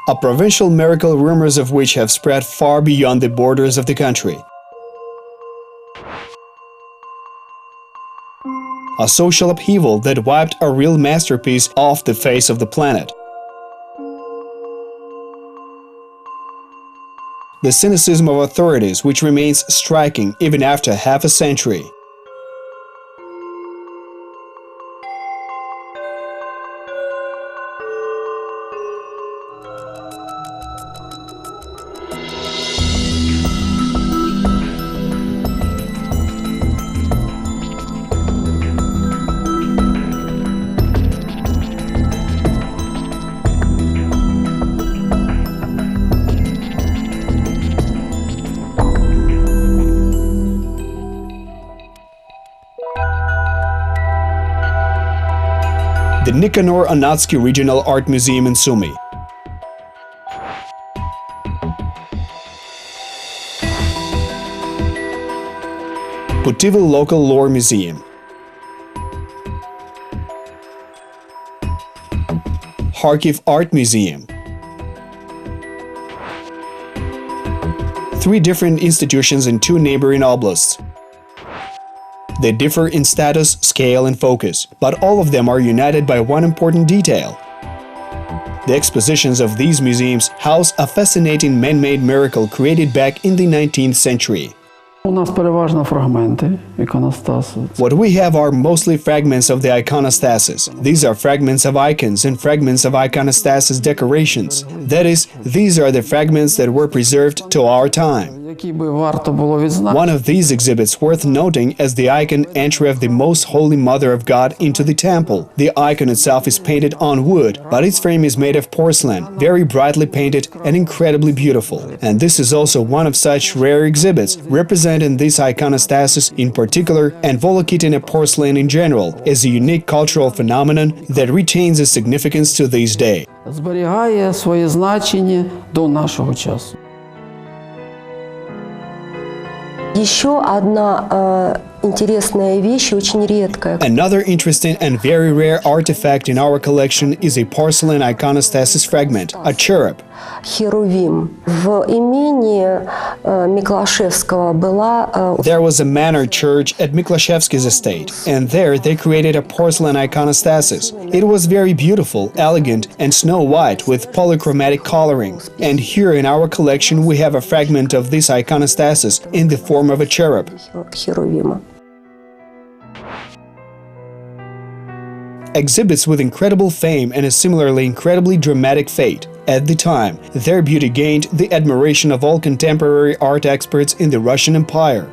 a provincial miracle rumors of which have spread far beyond the borders of the country. A social upheaval that wiped a real masterpiece off the face of the planet. The cynicism of authorities, which remains striking even after half a century. The Nykanor Onatskyi Regional Art Museum in Sumy. Putyvl Local Lore Museum. Kharkiv Art Museum. 3 different institutions in 2 neighboring oblasts. They differ in status, scale, and focus, but all of them are united by one important detail. The expositions of these museums house a fascinating man-made miracle created back in the 19th century. What we have are mostly fragments of the iconostasis. These are fragments of icons and fragments of iconostasis decorations. That is, these are the fragments that were preserved to our time. One of these exhibits worth noting is the icon entry of the Most Holy Mother of God into the temple. The icon itself is painted on wood, but its frame is made of porcelain, very brightly painted and incredibly beautiful. And this is also one of such rare exhibits, representing this iconostasis in particular and Volokitina porcelain in general as a unique cultural phenomenon that retains its significance to this day. Зберігає своє значення до нашого часу. Еще одна интересная вещь, очень редкая. Another interesting and very rare artifact in our collection is a porcelain iconostasis fragment, a cherub. Херувим. В имении Миклашевского была... There was a manor church at Miklashevsky's estate, and there they created a porcelain iconostasis. It was very beautiful, elegant, and snow-white with polychromatic coloring. And here in our collection we have a fragment of this iconostasis in the form of a cherub. Херувима. Exhibits with incredible fame and a similarly incredibly dramatic fate. At the time, their beauty gained the admiration of all contemporary art experts in the Russian Empire.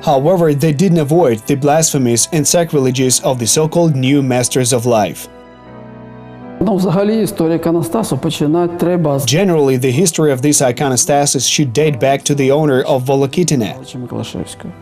However, they didn't avoid the blasphemies and sacrileges of the so-called new masters of life. Взагалі історія іконостасу починати треба з Generally, the history of this iconostasis should date back to the owner of Volokitina, Миклашевського.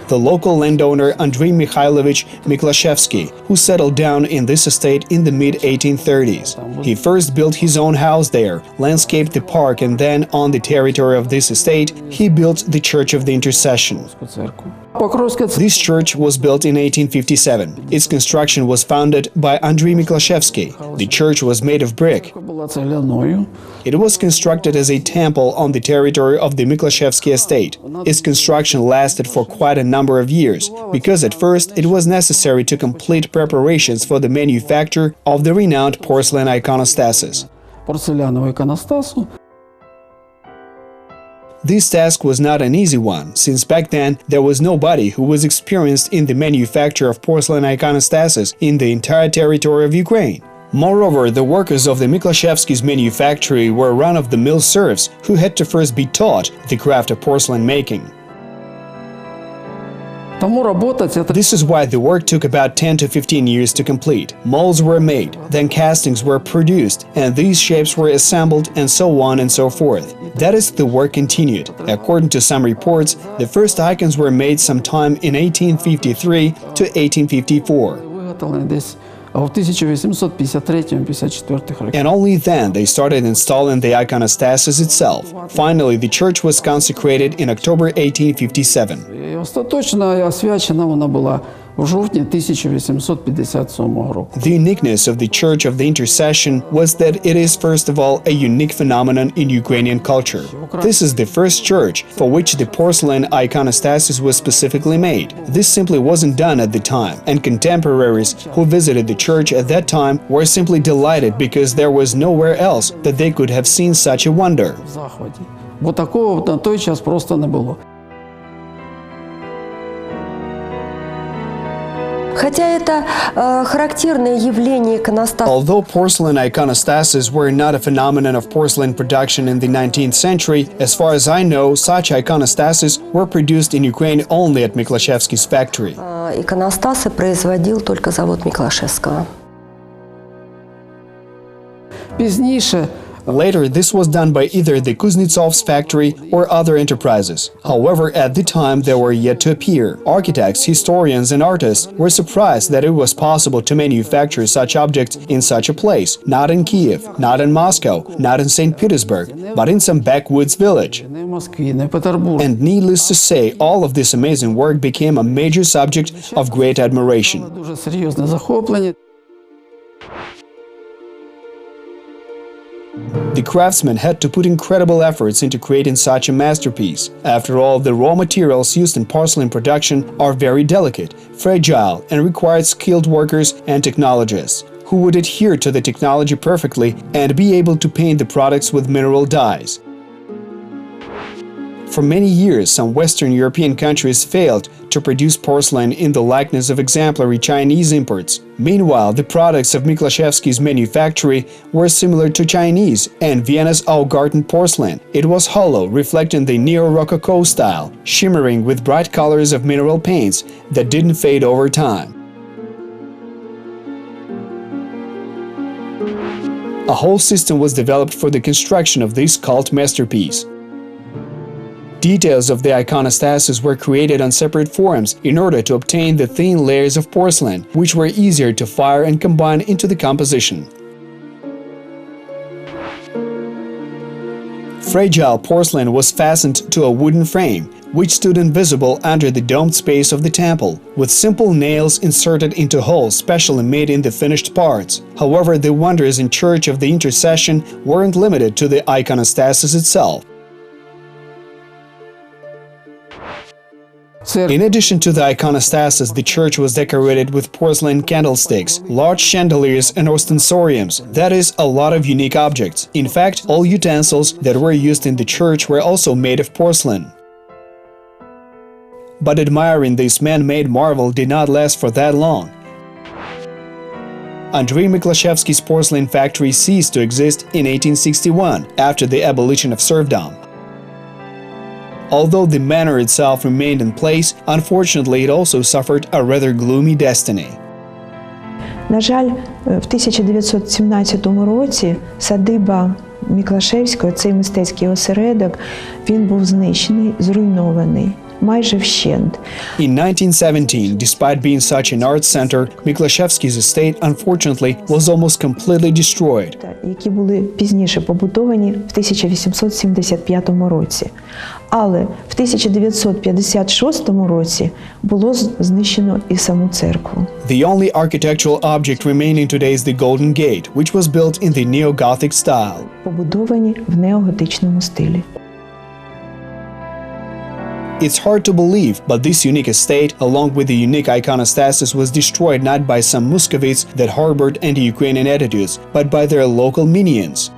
the local landowner Andrei Mikhailovich Miklashevsky, who settled down in this estate in the mid-1830s. He first built his own house there, landscaped the park, and then, on the territory of this estate, he built the Church of the Intercession. This church was built in 1857. Its construction was founded by Andrei Miklashevsky. The church was made of brick. It was constructed as a temple on the territory of the Miklashevsky estate. Its construction lasted for quite a number of years, because at first it was necessary to complete preparations for the manufacture of the renowned porcelain iconostasis. Порцелянового іконостасу. This task was not an easy one, since back then there was nobody who was experienced in the manufacture of porcelain iconostasis in the entire territory of Ukraine. Moreover, the workers of the Miklashevsky's manufactory were run-of-the-mill serfs who had to first be taught the craft of porcelain making. Тому робота ця This is why the work took about 10 to 15 years to complete. Molds were made, then castings were produced, and these shapes were assembled, and so on and so forth. That is, the work continued. According to some reports, the first icons were made sometime in 1853 to 1854. виготовлені десь в 1853-54 роках. And only then they started installing the iconostasis itself. Finally, the church was consecrated in October 1857. І остаточно освячена вона була в жовтні 1857 року. The uniqueness of the Church of the Intercession was that it is first of all a unique phenomenon in Ukrainian culture. This is the first church for which the porcelain iconostasis was specifically made. This simply wasn't done at the time, and contemporaries who visited the church at that time were simply delighted because there was nowhere else that they could have seen such a wonder. В Заході. Бо такого на той час просто не було. Хотя это характерное явление иконостаса. Although porcelain iconostases were not a phenomenon of porcelain production in the 19th century, as far as I know, such iconostases were produced in Ukraine only at Miklashevsky's factory. Иконостасы производил только завод Миклашевского. Пізніше Later, this was done by either the Kuznetsov's factory or other enterprises. However, at the time, they were yet to appear. Architects, historians, and artists were surprised that it was possible to manufacture such objects in such a place, not in Kiev, not in Moscow, not in St. Petersburg, but in some backwoods village. не в Москві, не в Петербурзі. And needless to say, all of this amazing work became a major subject of great admiration. Дуже серйозне захоплення. The craftsmen had to put incredible efforts into creating such a masterpiece. After all, the raw materials used in porcelain production are very delicate, fragile, and required skilled workers and technologists who would adhere to the technology perfectly and be able to paint the products with mineral dyes. For many years, some Western European countries failed to produce porcelain in the likeness of exemplary Chinese imports. Meanwhile, the products of Miklashevsky's manufactory were similar to Chinese and Vienna's Augarten porcelain. It was hollow, reflecting the Neo-Rococo style, shimmering with bright colors of mineral paints that didn't fade over time. A whole system was developed for the construction of this cult masterpiece. Details of the iconostasis were created on separate forms in order to obtain the thin layers of porcelain, which were easier to fire and combine into the composition. Fragile porcelain was fastened to a wooden frame, which stood invisible under the domed space of the temple, with simple nails inserted into holes specially made in the finished parts. However, the wonders in Church of the Intercession weren't limited to the iconostasis itself. In addition to the iconostasis, the church was decorated with porcelain candlesticks, large chandeliers and ostensoriums, that is, a lot of unique objects. In fact, all utensils that were used in the church were also made of porcelain. But admiring this man-made marvel did not last for that long. Andrei Miklashevsky's porcelain factory ceased to exist in 1861, after the abolition of serfdom. Although the manor itself remained in place, unfortunately it also suffered a rather gloomy destiny. На жаль, в 1917 році садиба Міклашевського, цей мистецький осередок, він був знищений, зруйнований. Майже вщент. In 1917, despite being such an art center, Miklashevsky's estate unfortunately was almost completely destroyed. Які були пізніше побудовані в 1875 році. Але в 1956 році було знищено і саму церкву. The only architectural object remaining today is the Golden Gate, which was built in the neo-Gothic style. Побудовані в неоготичному стилі. It's hard to believe, but this unique estate, along with the unique iconostasis, was destroyed not by some Muscovites that harbored anti-Ukrainian attitudes, but by their local minions.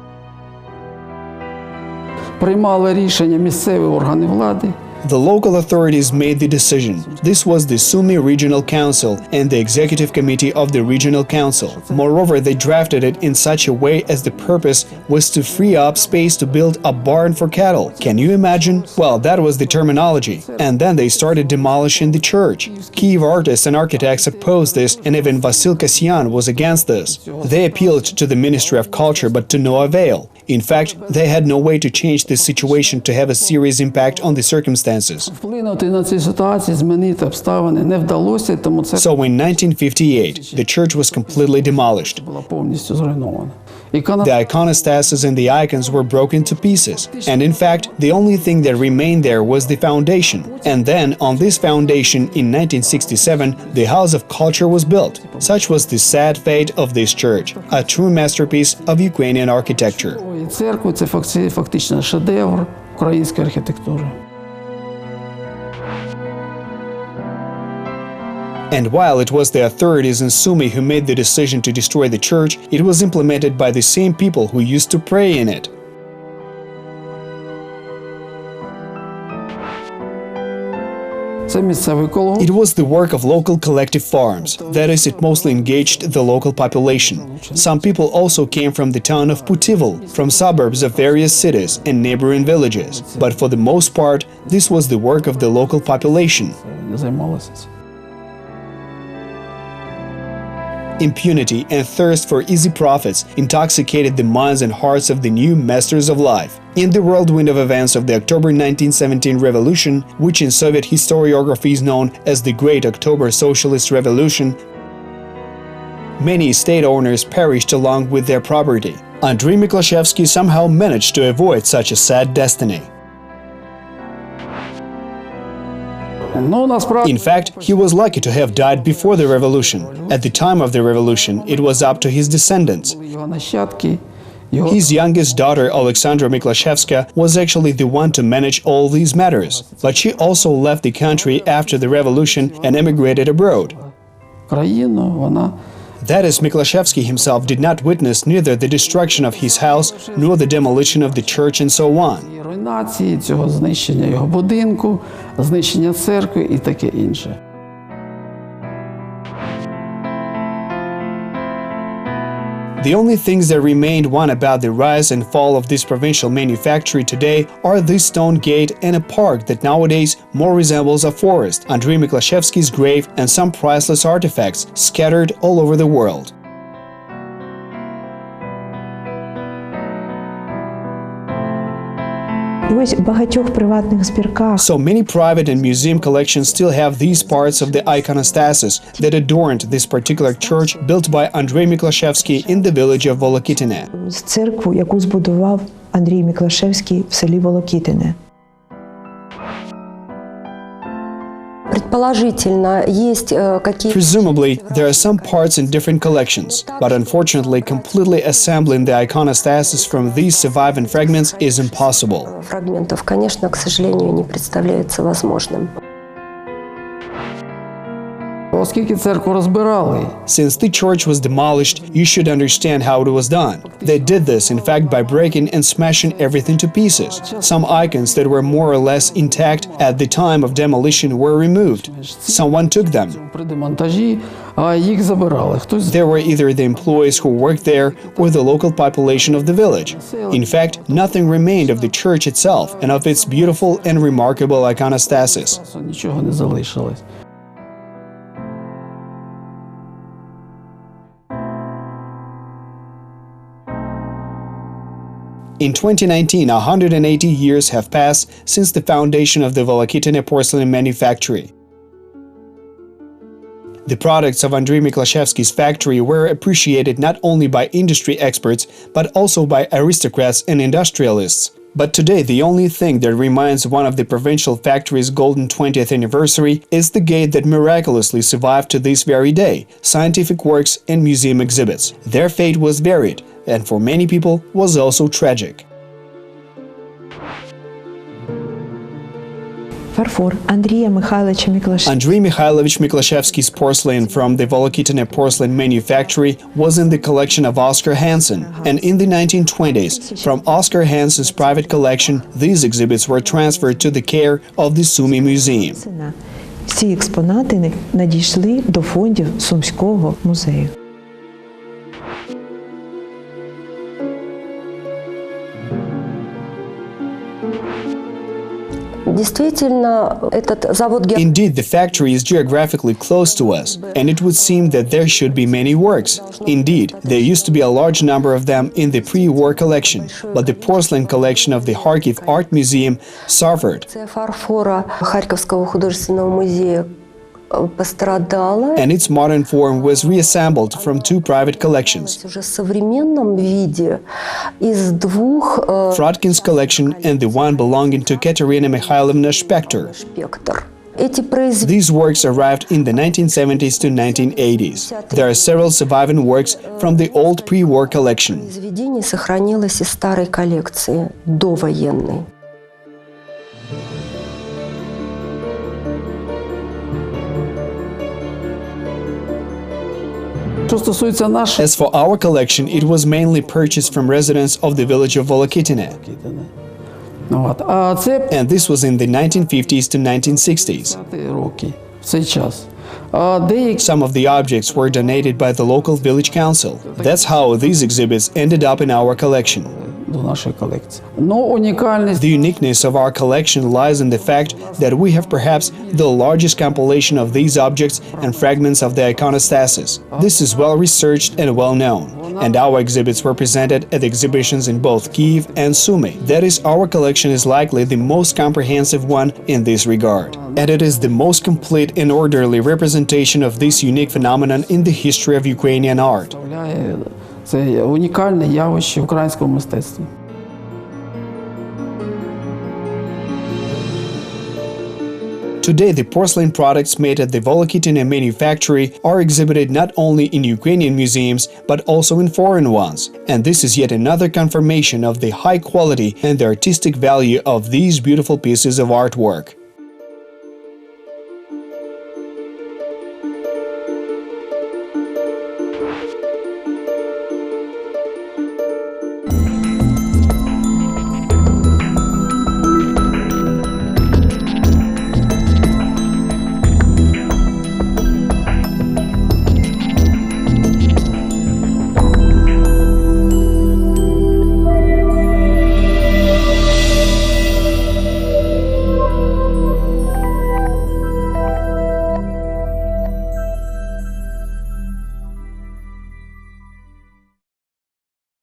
Приймали рішення місцеві органи влади. The local authorities made the decision. This was the Sumy Regional Council and the Executive Committee of the Regional Council. Moreover, they drafted it in such a way as the purpose was to free up space to build a barn for cattle. Can you imagine? Well, that was the terminology. And then they started demolishing the church. Kyiv artists and architects opposed this, and even Vasil Kasyan was against this. They appealed to the Ministry of Culture, but to no avail. In fact, they had no way to change this situation to have a serious impact on the circumstances. Вплинути на ці ситуації, змінити обставини не вдалося, тому це So in 1958, the church was completely demolished. була повністю зруйнована. The iconostasis and the icons were broken to pieces, and in fact, the only thing that remained there was the foundation. And then, on this foundation, in 1967, the House of Culture was built. Such was the sad fate of this church, a true masterpiece of Ukrainian architecture. І церква – це фактично шедевр української архітектури. And while it was the authorities in Sumy who made the decision to destroy the church, it was implemented by the same people who used to pray in it. Це місцевий колон. It was the work of local collective farms, that is, it mostly engaged the local population. Some people also came from the town of Putyvl, from suburbs of various cities and neighboring villages, but for the most part, this was the work of the local population. Займалися цим. Impunity and thirst for easy profits intoxicated the minds and hearts of the new masters of life. In the whirlwind of events of the October 1917 Revolution, which in Soviet historiography is known as the Great October Socialist Revolution, many estate owners perished along with their property. Andrei Miklashevsky somehow managed to avoid such a sad destiny. In fact, he was lucky to have died before the revolution. At the time of the revolution, it was up to his descendants. His youngest daughter, Alexandra Miklashevska, was actually the one to manage all these matters, but she also left the country after the revolution and emigrated abroad. That is, Miklashevsky himself did not witness neither the destruction of his house nor the demolition of the church and so on. Руйнації, цього знищення його будинку, знищення церкви і таке інше. The only things that remained one about the rise and fall of this provincial manufactory today are this stone gate and a park that nowadays more resembles a forest, Andrei Miklashevsky's grave and some priceless artifacts scattered all over the world. І ось в багатьох приватних збірках So many private and museum collections still have these parts of the iconostasis that adorned this particular church built by Andrei Miklashevsky in the village of Volokitine. з церкву, яку збудував Андрій Міклашевський в селі Волокітине. Предположительно, есть какие-то... Presumably, there are some parts in different collections, but unfortunately, completely assembling the iconostasis from these surviving fragments is impossible. Фрагментов, конечно, к сожалению, не представляется возможным. Оскільки церкву розбирали, Since the church was demolished, you should understand how it was done. They did this, in fact, by breaking and smashing everything to pieces. Some icons that were more or less intact at the time of demolition were removed. Someone took them. при демонтажі, а їх забирали. Хтось They were either the employees who worked there or the local population of the village. In fact, nothing remained of the church itself and of its beautiful and remarkable iconostasis. нічого не залишилось. In 2019, 180 years have passed since the foundation of the Volokitine porcelain manufactory. The products of Andrei Miklashevsky's factory were appreciated not only by industry experts, but also by aristocrats and industrialists. But today, the only thing that reminds one of the provincial factory's golden 20th anniversary is the gate that miraculously survived to this very day, scientific works and museum exhibits. Their fate was varied, and for many people was also tragic. Фарфор Андрія Михайловича Міклашевського. Andrei Mikhailovich Miklashevsky's porcelain from the Volokitine porcelain manufactory was in the collection of Oscar Hansen, and in the 1920s, from Oscar Hansen's private collection, these exhibits were transferred to the care of the Sumy Museum. Всі експонати надійшли до фондів Сумського музею. Действительно, этот завод Indeed, the factory is geographically close to us, and it would seem that there should be many works. Indeed, there used to be a large number of them in the pre-war collection, but the porcelain collection of the Kharkiv Art Museum suffered. фарфора Харьковского художественного музея пострадала. and its modern form was reassembled from two private collections, Уже в современном виде из двух Frodkin's collection and the one belonging to Katerina Mikhailovna Spektor. спектр. Эти произведения These works arrived in the 1970s to 1980s. There are several surviving works from the old pre-war collection. сохранилось из старой коллекции, довоенной. Що стосується нашої As for our collection, it was mainly purchased from residents of the village of Volokitine, а це and this was in the 1950s to 1960s. 50 роки в цей час. А деякі Some of the objects were donated by the local village council. That's how these exhibits ended up in our collection. до нашої колекції. Ну, унікальність The uniqueness of our collection lies in the fact that we have perhaps the largest compilation of these objects and fragments of the iconostasis. This is well researched and well known, and our exhibits were presented at exhibitions in both Kyiv and Sumy. That is, our collection is likely the most comprehensive one in this regard, and it is the most complete and orderly representation of this unique phenomenon in the history of Ukrainian art. представляє це унікальне явище в українському мистецтві. Today, the porcelain products made at the Volokitine manufactory are exhibited not only in Ukrainian museums, but also in foreign ones. And this is yet another confirmation of the high quality and the artistic value of these beautiful pieces of artwork.